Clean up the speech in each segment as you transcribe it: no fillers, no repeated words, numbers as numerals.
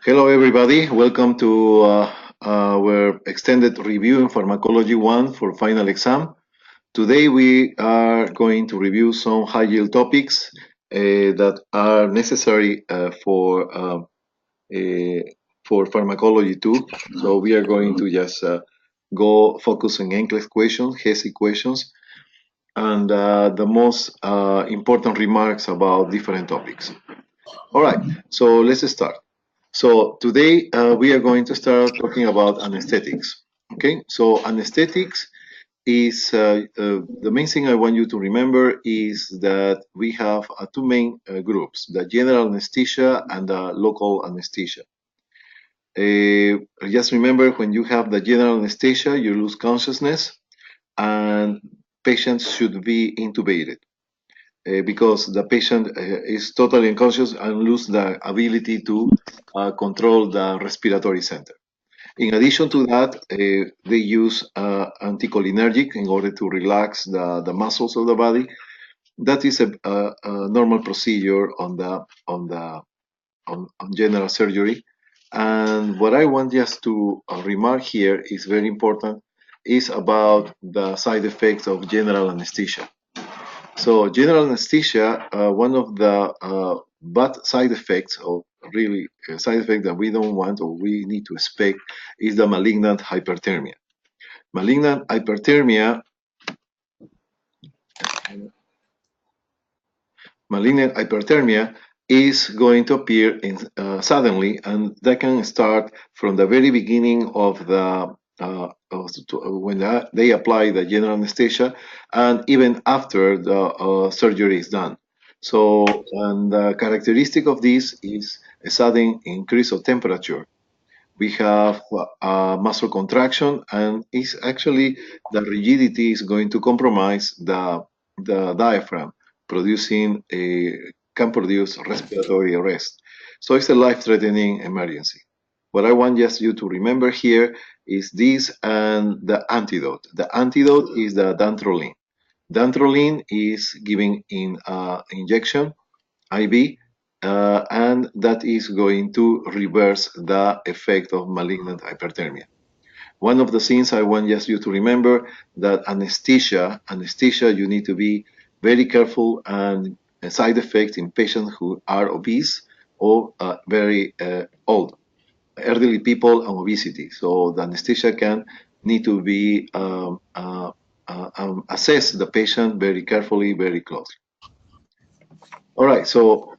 Hello, everybody. Welcome to our extended review in Pharmacology 1 for final exam. Today, we are going to review some high-yield topics that are necessary for Pharmacology 2. So we are going to just go focus on NCLEX questions, HESI questions, and the most important remarks about different topics. All right, so let's start. So today we are going to start talking about anesthetics. Okay, so anesthetics is the main thing I want you to remember is that we have two main groups: the general anesthesia and the local anesthesia. Just remember, when you have the general anesthesia, you lose consciousness, and patients should be intubated because the patient is totally unconscious and lose the ability to control the respiratory center. In addition to that, they use anticholinergic in order to relax the muscles of the body. That is a normal procedure on general surgery. And what I want just to remark here is very important is about the side effects of general anesthesia. So general anesthesia, one of the bad side effects, or really side effect that we don't want or we need to expect, is the malignant hyperthermia. Malignant hyperthermia, malignant hyperthermia is going to appear suddenly, and that can start from the very beginning of when they apply the general anesthesia, and even after the surgery is done. So, and the characteristic of this is a sudden increase of temperature. We have muscle contraction, and it's actually the rigidity is going to compromise the diaphragm, producing can produce respiratory arrest. So it's a life-threatening emergency. What I want just you to remember here is this and the antidote. The antidote is the dantrolene. Dantrolene is given in injection, IV, and that is going to reverse the effect of malignant hyperthermia. One of the things I want just you to remember that anesthesia, you need to be very careful and side effects in patients who are obese or very old, elderly people and obesity. So the anesthesia can need to be assess the patient very carefully, very closely. All right, so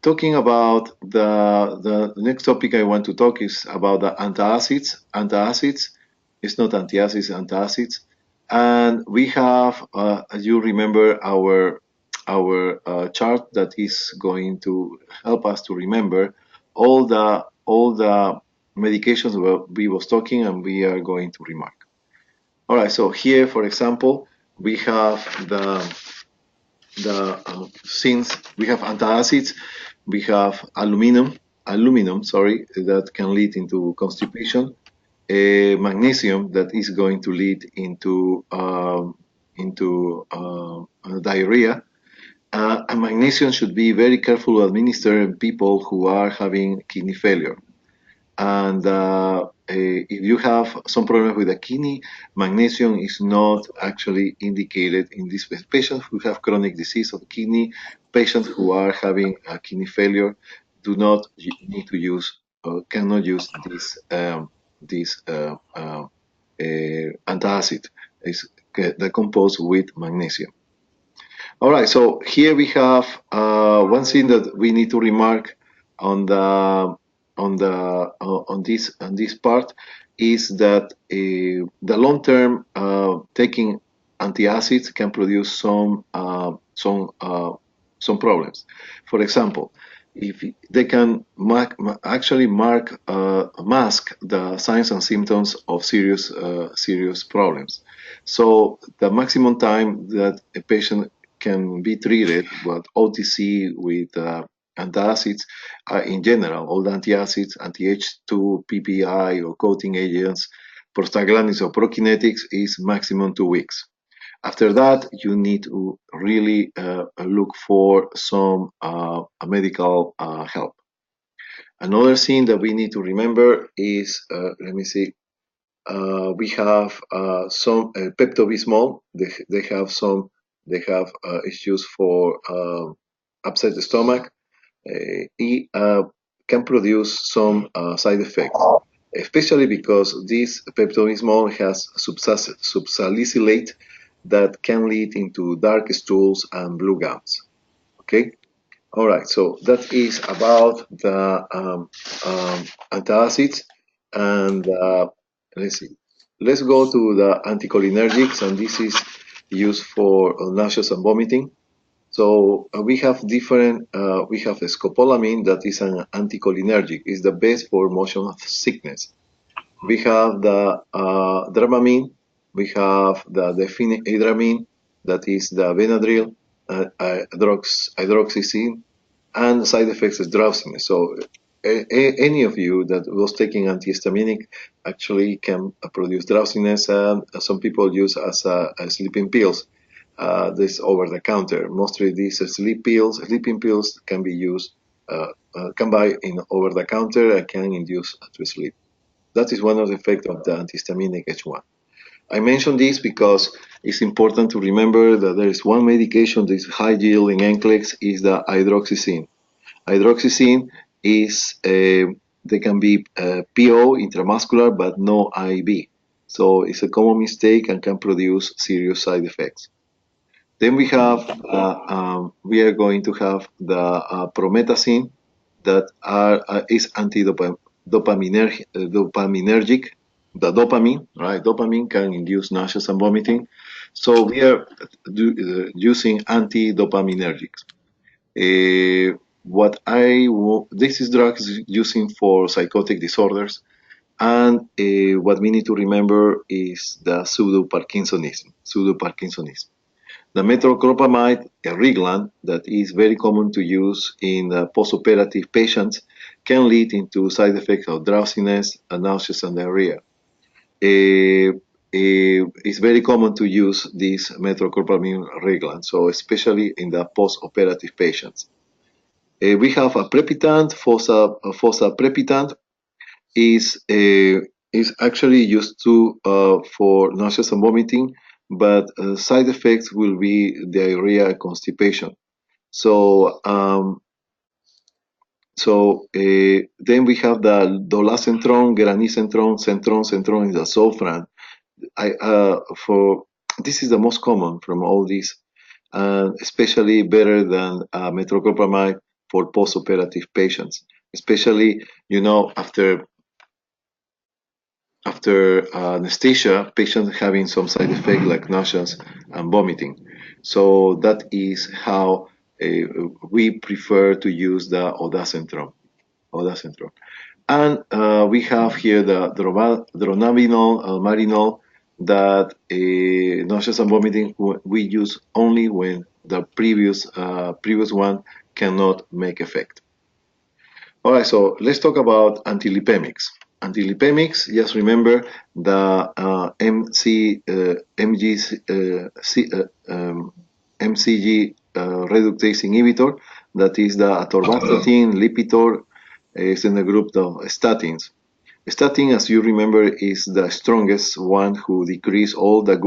talking about the next topic I want to talk is about the antacids. Antacids, it's not antiacids, antacids, and we have, as you remember, our chart that is going to help us to remember all the medications we was talking, and we are going to remark. All right, so here, for example, we have since we have antacids, we have aluminum, that can lead into constipation, magnesium that is going to lead into diarrhea. And magnesium should be very careful to administer in people who are having kidney failure. And if you have some problem with the kidney, magnesium is not actually indicated in these patients who have chronic disease of the kidney. Patients who are having kidney failure do not need to use, cannot use this antacid. It's composed with magnesium. All right, so here we have one thing that we need to remark on this part is that the long-term taking antacids can produce some problems. For example, if they can actually mask the signs and symptoms of serious problems. So the maximum time that a patient can be treated with OTC with antacids in general, all the antacids, anti-H2, PPI or coating agents, prostaglandins or prokinetics is maximum 2 weeks. After that, you need to really look for some medical help. Another thing that we need to remember is, let me see, we have some Pepto-Bismol. They have issues for upset the stomach. It can produce some side effects, especially because this Pepto-Bismol has subsalicylate that can lead into dark stools and blue gums. Okay. All right, so that is about the antacids, and let's see. Let's go to the anticholinergics, and this is used for nauseous and vomiting. So we have different. We have scopolamine that is an anticholinergic. Is the best for motion sickness. We have the Dramamine. We have the diphenhydramine that is the Benadryl, hydroxyzine, and side effects is drowsiness. So any of you that was taking antihistaminic actually can produce drowsiness. Some people use as sleeping pills. This over the counter. Mostly these sleeping pills can be used, can buy in over the counter and can induce to sleep. That is one of the effects of the antihistaminic H1. I mention this because it's important to remember that there is one medication that is high yield in NCLEX is the hydroxyzine. Hydroxyzine is, they can be PO, intramuscular, but no IV. So it's a common mistake and can produce serious side effects. Then we are going to have the promethazine that is dopaminergic. The dopamine, right? Dopamine can induce nausea and vomiting. So we are using anti-dopaminergics. This is drugs using for psychotic disorders, and what we need to remember is the pseudo-Parkinsonism. The metoclopramide, Reglan, that is very common to use in postoperative patients, can lead into side effects of drowsiness, nausea, and diarrhea. It's very common to use this metoclopramide Reglan, so especially in the postoperative patients. We have a prepitant, fosaprepitant, is actually used for nausea and vomiting, but side effects will be diarrhea and constipation. So then we have the dolacentron, geranicentron, centron is the Zofran. This is the most common from all these, especially better than metoclopramide for postoperative patients, especially after anesthesia, patients having some side effect like nausea and vomiting. So that is how we prefer to use the Odacentron. And we have here the dronabinol, marinol, that nausea and vomiting we use only when the previous one cannot make effect. All right, so let's talk about antilipemics. Antilipemics, just remember the MCG reductase inhibitor, that is the atorvastatin, Lipitor, is in the group of statins. Statin, as you remember, is the strongest one who decrease all the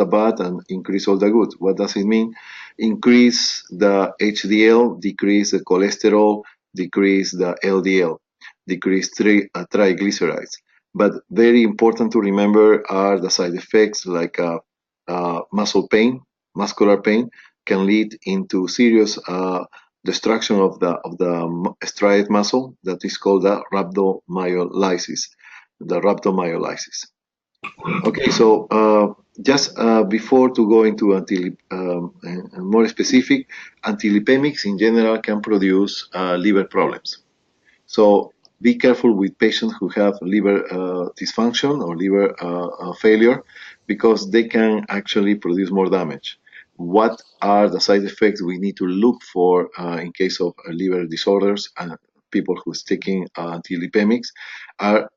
bad and increase all the good. What does it mean? Increase the HDL, decrease the cholesterol, decrease the LDL, decrease triglycerides. But very important to remember are the side effects like muscular pain can lead into serious destruction of the striate muscle that is called the rhabdomyolysis. Okay, so just before to go into more specific, antilipemics in general can produce liver problems. So be careful with patients who have liver dysfunction or liver failure, because they can actually produce more damage. What are the side effects we need to look for in case of liver disorders and people who's taking antilipemics are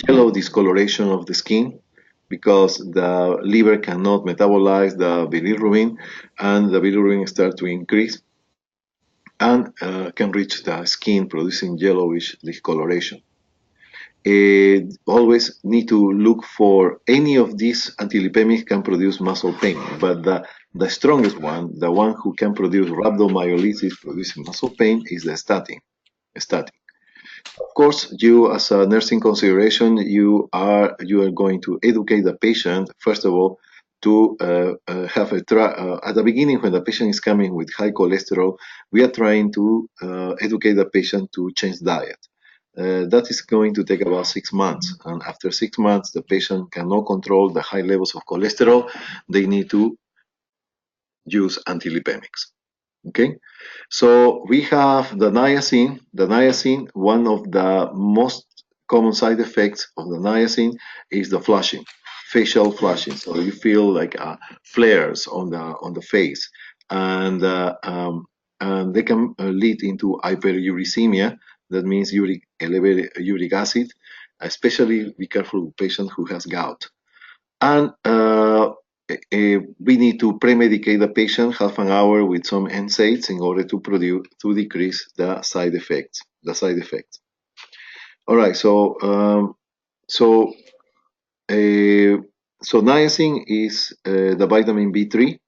yellow discoloration of the skin, because the liver cannot metabolize the bilirubin and the bilirubin starts to increase. and can reach the skin, producing yellowish discoloration. Always need to look for any of these antilipemics can produce muscle pain, but the strongest one, the one who can produce rhabdomyolysis producing muscle pain, is the statin. Of course, you as a nursing consideration, you are going to educate the patient first of all to have at the beginning when the patient is coming with high cholesterol, we are trying to educate the patient to change diet. That is going to take about 6 months, and after 6 months, the patient cannot control the high levels of cholesterol. They need to use antilipemics. Okay, so we have the niacin. The niacin, one of the most common side effects of the niacin is the flushing, facial flushing. So you feel like flares on the face, and they can lead into hyperuricemia. That means elevated uric acid. Especially be careful with patient who has gout. And we need to pre-medicate the patient half an hour with some NSAIDs in order to decrease the side effects. All right, so niacin is the vitamin B3,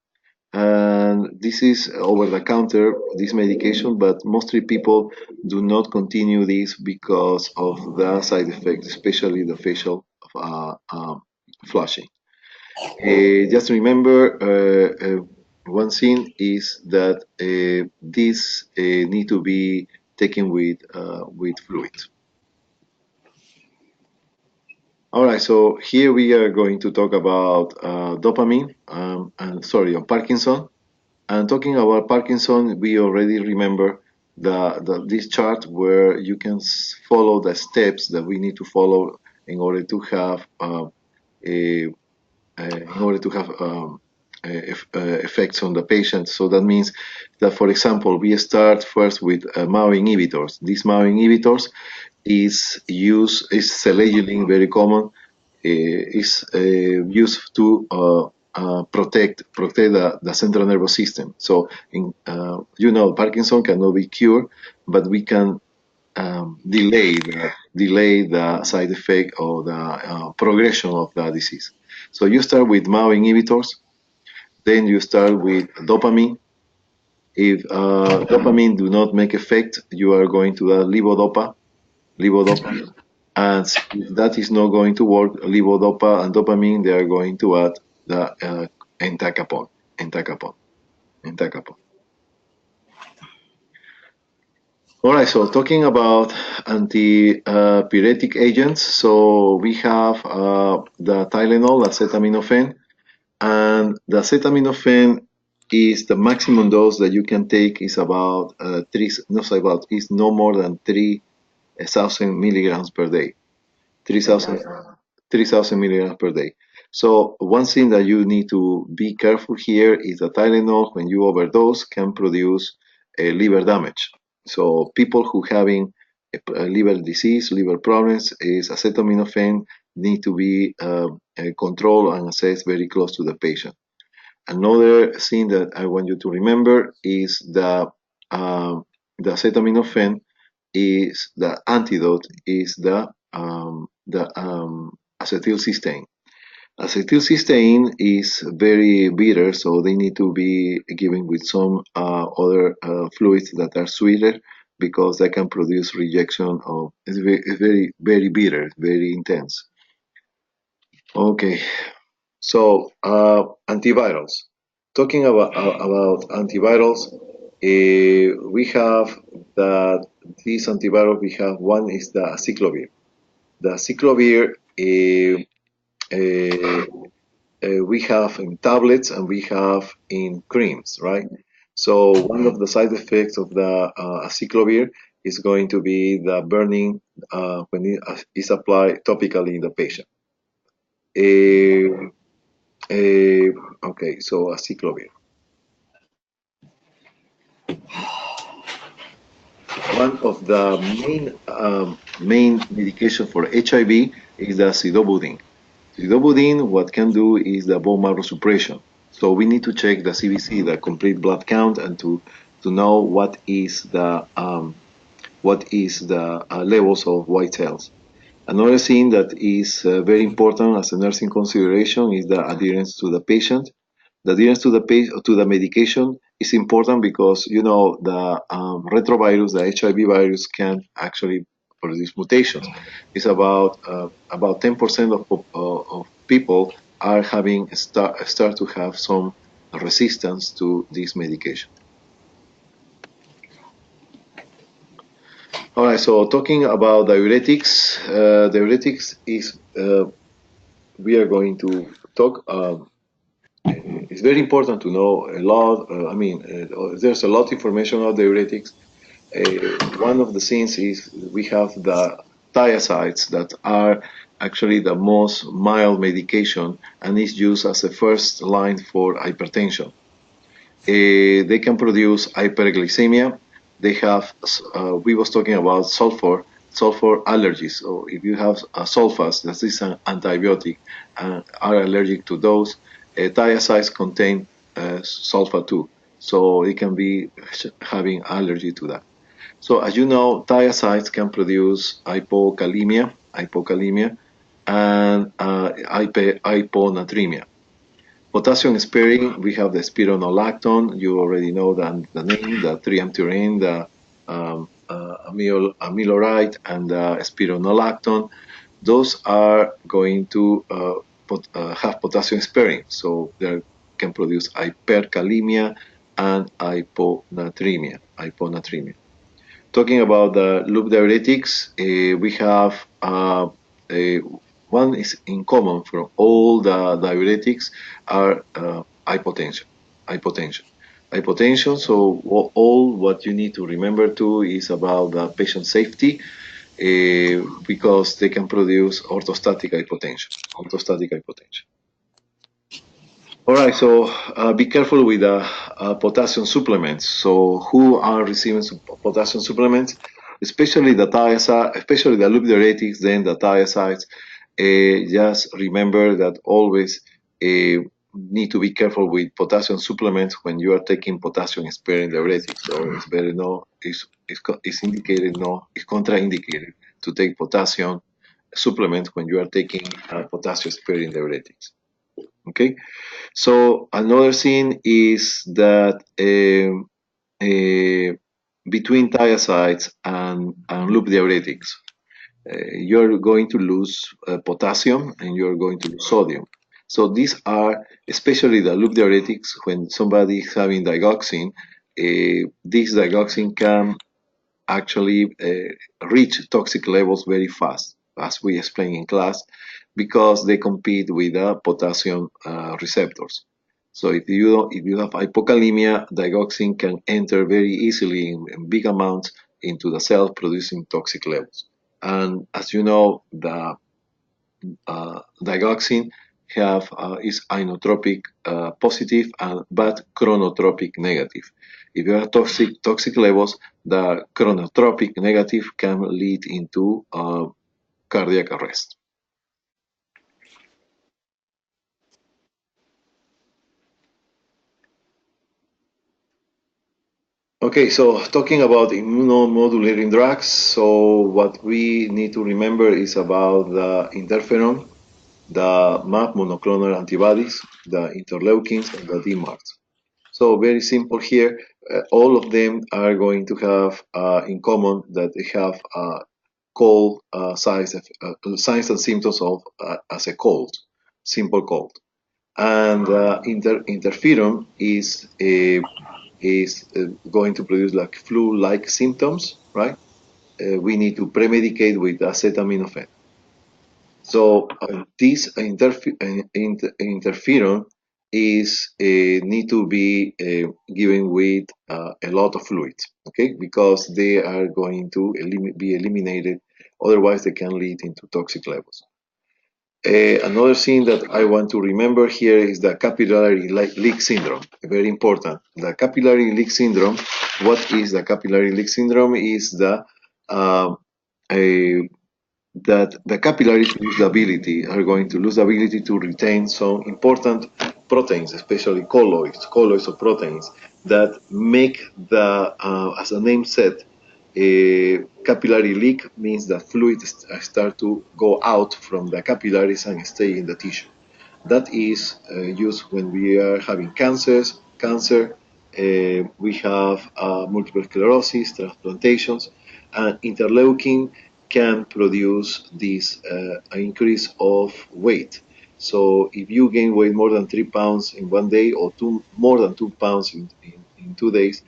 and this is over the counter, this medication, but mostly people do not continue this because of the side effects, especially the facial flushing. Just remember one thing is that these need to be taken with fluid. All right, so here we are going to talk about dopamine, on Parkinson. And talking about Parkinson, we already remember this chart where you can follow the steps that we need to follow in order to have effects on the patient. So that means that, for example, we start first with MAO inhibitors. These MAO inhibitors is selegiline, very common, is used to protect the central nervous system. So, Parkinson cannot be cured, but we can delay the side effect or the progression of the disease. So you start with MAO inhibitors, then you start with dopamine. If dopamine do not make effect, you are going to the levodopa, and if that is not going to work, levodopa and dopamine, they are going to add the entacapone. All right, so talking about antipyretic agents, so we have the Tylenol, acetaminophen, and the acetaminophen is the maximum dose that you can take is about is no more than 3,000 milligrams per day. 3,000 milligrams per day. So one thing that you need to be careful here is that Tylenol, when you overdose, can produce liver damage. So people who having a liver disease, liver problems, is acetaminophen need to be controlled and assessed very close to the patient. Another thing that I want you to remember is the acetaminophen is the antidote is the acetylcysteine. Acetylcysteine is very bitter, so they need to be given with some other fluids that are sweeter because they can produce rejection of. It's very, very bitter, very intense. Okay, so antivirals. Talking about antivirals, we have that these antivirals. We have one is the acyclovir. The acyclovir we have in tablets and we have in creams, right? So one of the side effects of the acyclovir is going to be the burning when it is applied topically in the patient. Okay, so acyclovir. One of the main medication for HIV is the sidobudin. Sidobudin, what can do is the bone marrow suppression. So we need to check the CBC, the complete blood count, and to to know what is the levels of white cells. Another thing that is very important as a nursing consideration is the adherence to the patient. The adherence to the medication is important because the retrovirus, the HIV virus, can actually produce mutations. It's about 10% of people are having start to have some resistance to this medication. All right, so talking about diuretics is we are going to talk. It's very important to know a lot. There's a lot of information about diuretics. One of the things is we have the thiazides that are actually the most mild medication and is used as a first line for hypertension. They can produce hyperglycemia. They have, we was talking about sulfur allergies. So if you have sulfas, that is an antibiotic, and are allergic to those, thiazides contain sulfur too. So it can be having allergy to that. So as you know, thiazides can produce hypokalemia, and hyponatremia. Potassium sparing, we have the spironolactone. You already know the name, the triamterene, the amiloride, and the spironolactone. Those are going to have potassium sparing, so they can produce hyperkalemia and hyponatremia. Talking about the loop diuretics, we have one is in common for all the diuretics are hypotension. So all what you need to remember too is about the patient safety because they can produce orthostatic hypotension. All right, so be careful with potassium supplements. So who are receiving potassium supplements? Especially the thiazides, especially the loop diuretics, then the thiazides. Just remember that always need to be careful with potassium supplements when you are taking potassium sparing diuretics. So it's better it's indicated it's contraindicated to take potassium supplements when you are taking potassium sparing diuretics. Okay. So another thing is that between thiazides and loop diuretics, you're going to lose potassium and you're going to lose sodium. So these are, especially the loop diuretics, when somebody is having digoxin, this digoxin can actually reach toxic levels very fast, as we explained in class, because they compete with the potassium receptors. So if you have hypokalemia, digoxin can enter very easily in big amounts into the cell, producing toxic levels. And as you know, the digoxin is inotropic positive but chronotropic negative. If you have toxic levels, the chronotropic negative can lead into cardiac arrest. Okay, so talking about immunomodulating drugs, so what we need to remember is about the interferon, the MAP monoclonal antibodies, the interleukins, and the DMARDs. So very simple here. All of them are going to have in common that they have cold signs and symptoms of as a cold, simple cold. And interferon is going to produce like flu-like symptoms, right? We need to premedicate with acetaminophen. So this interferon is need to be given with a lot of fluids, okay? Because they are going to be eliminated. Otherwise, they can lead into toxic levels. Another thing that I want to remember here is the capillary leak syndrome. Very important. The capillary leak syndrome. What is the capillary leak syndrome? Is that the capillaries lose the ability, are going to lose the ability to retain some important proteins, especially colloids of proteins that make the, as the name said, a capillary leak means that fluid start to go out from the capillaries and stay in the tissue. That is used when we are having cancer. We have multiple sclerosis, transplantations, and interleukin can produce this increase of weight. So if you gain weight more than 3 pounds in one day, or more than 2 pounds in 2 days,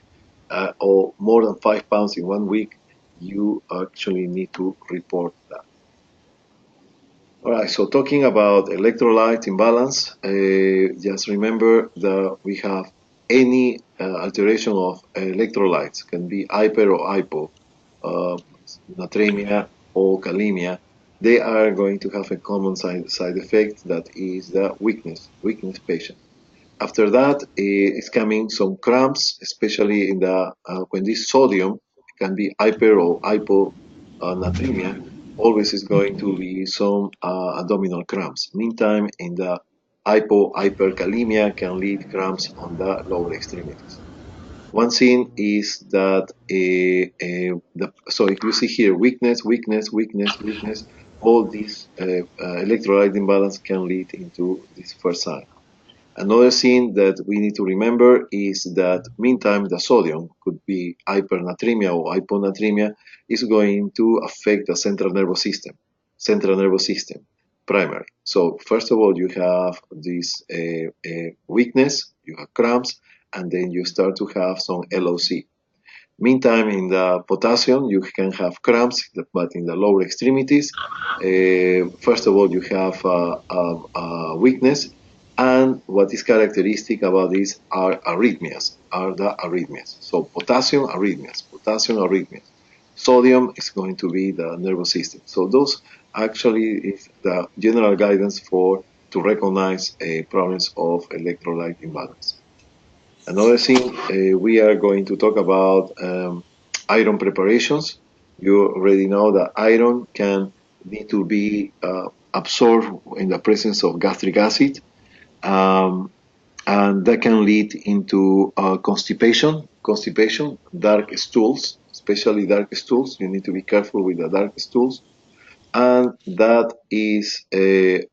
or more than 5 pounds in 1 week, you actually need to report that. All right, so talking about electrolyte imbalance, just remember that we have any alteration of electrolytes, can be hyper or hypo, uh, natremia or kalemia. They are going to have a common side effect, that is the weakness patient. After that is coming some cramps, especially in the when this sodium can be hyper or hyponatremia. Always is going to be some abdominal cramps. Meantime, in the hyperkalemia can lead cramps on the lower extremities. One thing is that so if you see here weakness, all these electrolyte imbalance can lead into this first sign. Another thing that we need to remember is that meantime the sodium could be hypernatremia or hyponatremia is going to affect the central nervous system primary. So first of all you have this weakness, you have cramps, and then you start to have some LOC. Meantime, in the potassium, you can have cramps, but in the lower extremities, first of all, you have weakness, and what is characteristic about this are the arrhythmias. So potassium arrhythmias. Sodium is going to be the nervous system. So those actually is the general guidance to recognize problems of electrolyte imbalance. Another thing, we are going to talk about iron preparations. You already know that iron can need to be absorbed in the presence of gastric acid, um, and that can lead into constipation, dark stools, especially dark stools. You need to be careful with the dark stools, and that is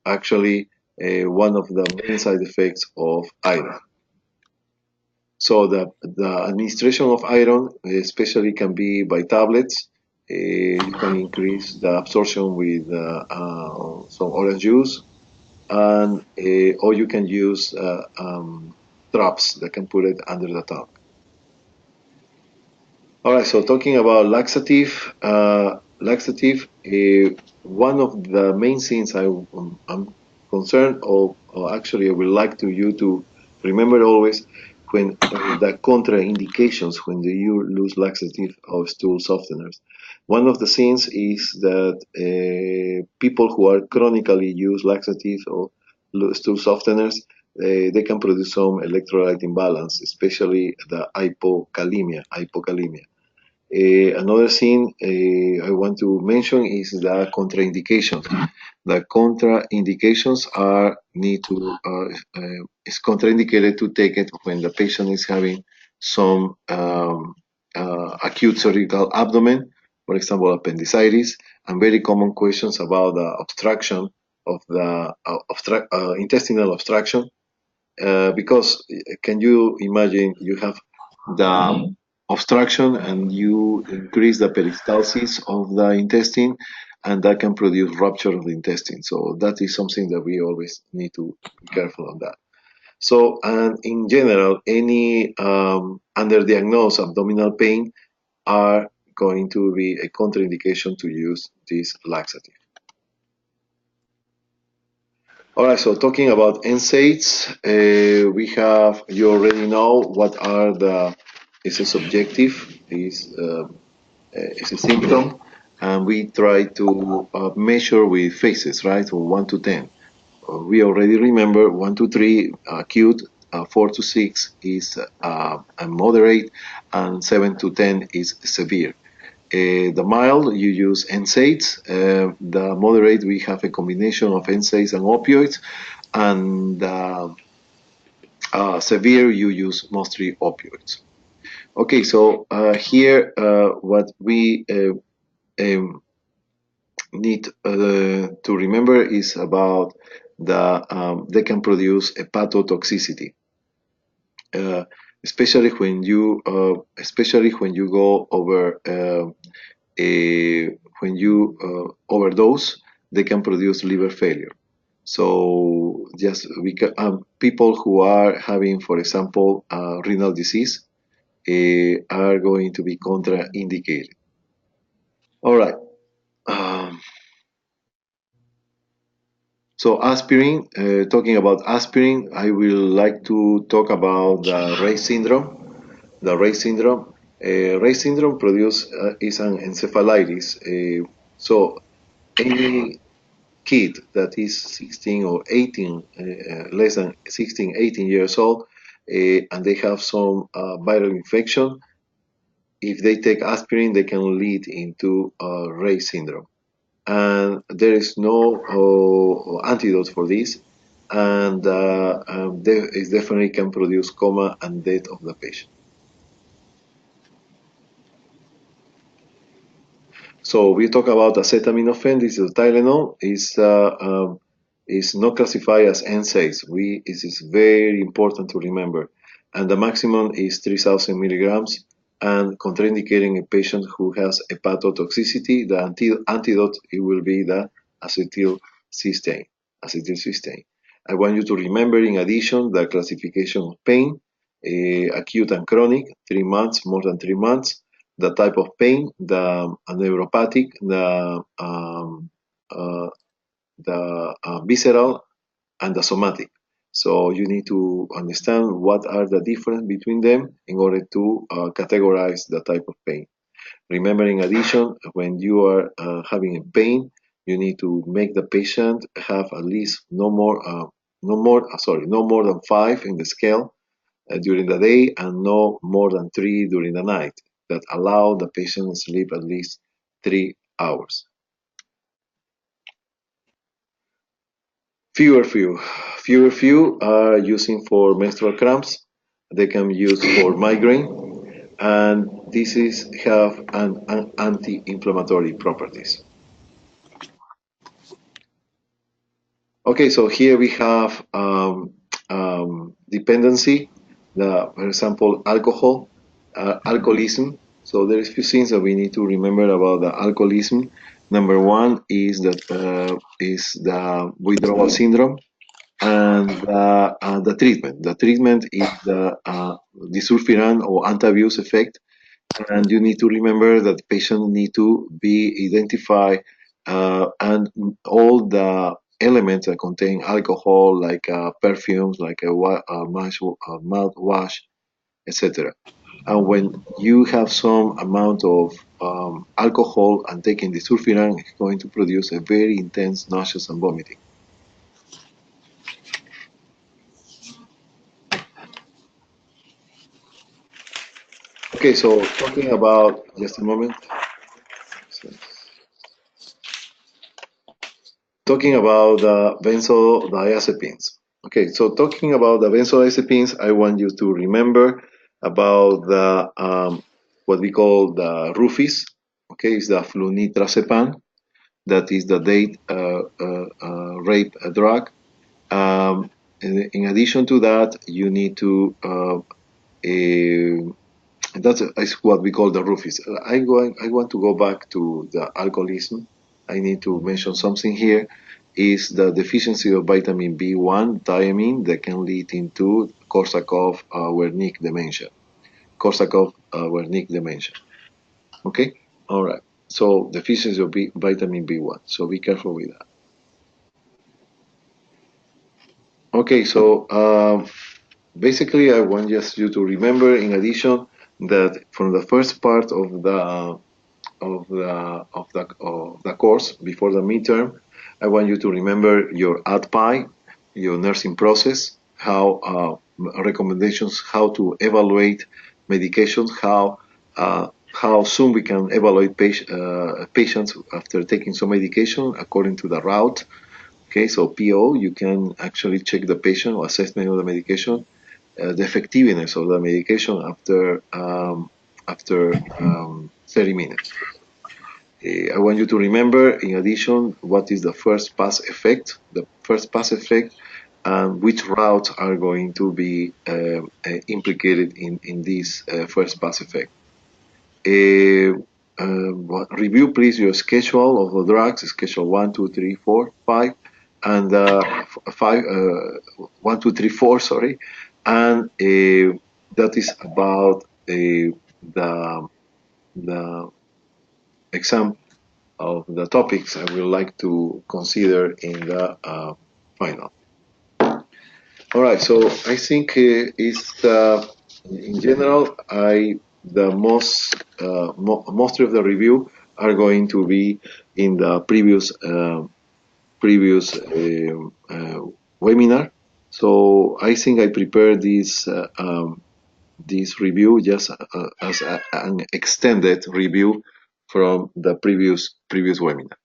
actually one of the main side effects of iron. So the administration of iron, especially, can be by tablets. You can increase the absorption with some orange juice, and or you can use drops that can put it under the tongue. All right. So talking about laxative, one of the main things I'm concerned, or actually I would like you to remember always, when the contraindications when you use laxative or stool softeners. One of the things is that people who are chronically use laxatives or stool softeners, they can produce some electrolyte imbalance, especially the hypokalemia. Another thing I want to mention is the contraindications. The contraindications is contraindicated to take it when the patient is having some acute surgical abdomen, for example, appendicitis, and very common questions about the obstruction of the intestinal obstruction. Because can you imagine, you have the obstruction and you increase the peristalsis of the intestine, and that can produce rupture of the intestine. So that is something that we always need to be careful on that. So, and in general, any underdiagnosed abdominal pain are going to be a contraindication to use this laxative. All right, so talking about NSAIDs, you already know what are it's a subjective, it's a symptom, and we try to measure with phases, right, from 1 to 10. We already remember 1 to 3, acute, 4 to 6 is moderate, and 7 to 10 is severe. The mild, you use NSAIDs. The moderate, we have a combination of NSAIDs and opioids. And severe, you use mostly opioids. Okay, so here what we need to remember is about they can produce hepatotoxicity, uh, especially when you go over when you overdose, they can produce liver failure. So just people who are having, for example, renal disease are going to be contraindicated. All right. Um, so aspirin, talking about aspirin, I will like to talk about the Rey syndrome. The Rey syndrome. Rey syndrome is an encephalitis. So any kid that is 16 or 18, less than 16, 18 years old, and they have some viral infection, if they take aspirin, they can lead into Rey syndrome. And there is no antidote for this, and it definitely can produce coma and death of the patient. So we talk about acetaminophen. This is Tylenol. Is not classified as NSAIDs. It is very important to remember, and the maximum is 3,000 milligrams. And contraindicating a patient who has hepatotoxicity, the antidote it will be the acetylcysteine. Acetylcysteine. I want you to remember, in addition, the classification of pain, acute and chronic, 3 months, more than 3 months, the type of pain, the neuropathic, uh, the visceral, and the somatic. So you need to understand what are the difference between them in order to categorize the type of pain. Remember, in addition, when you are having a pain, you need to make the patient have at least no more than 5 in the scale during the day, and no more than 3 during the night, that allow the patient to sleep at least 3 hours. Fewer are using for menstrual cramps. They can be used for migraine, and this is have an anti-inflammatory properties. Okay, so here we have dependency, for example, alcohol, alcoholism. So there is few things that we need to remember about the alcoholism. Number one is the withdrawal syndrome, and the treatment. The treatment is the disulfiram or anti-abuse effect, and you need to remember that the patient need to be identified, and all the elements that contain alcohol, like perfumes, like mouthwash, etc. And when you have some amount of alcohol and taking the sulfiram, it's going to produce a very intense nausea and vomiting. Okay, so talking about, just a moment. So, talking about the benzodiazepines. Okay, so talking about the benzodiazepines, I want you to remember about the what we call the rufis. Okay, it's the flunitrazepam. That is the date rape drug. In addition to that, you need to that's is what we call the rufis. I want to go back to the alcoholism. I need to mention something here. Is the deficiency of vitamin B1, thiamine, that can lead into Korsakoff-Wernicke dementia. Korsakoff-Wernicke dementia. Okay, all right. So deficiency of vitamin B1. So be careful with that. Okay, so basically, I want just you to remember, in addition, that from the first part of the course before the midterm, I want you to remember your ADPI, your nursing process, how recommendations, how to evaluate medications, how soon we can evaluate patients after taking some medication according to the route. Okay, so PO, you can actually check the patient or assessment of the medication. the effectiveness of the medication after 30 minutes. I want you to remember, in addition, what is the first pass effect, and which routes are going to be implicated in this first pass effect. Review, please, your schedule of the drugs, schedule 1, 2, 3, 4, 5, and 1, 2, 3, 4, sorry, and that is about the exam of the topics I would like to consider in the final. All right, so I think in general, most of the review are going to be in the previous webinar. So I think I prepared this review just as an extended review from the previous webinar.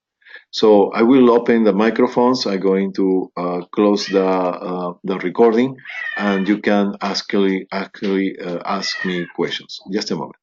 So I will open the microphones. I'm going to close the recording, and you can actually ask me questions. Just a moment.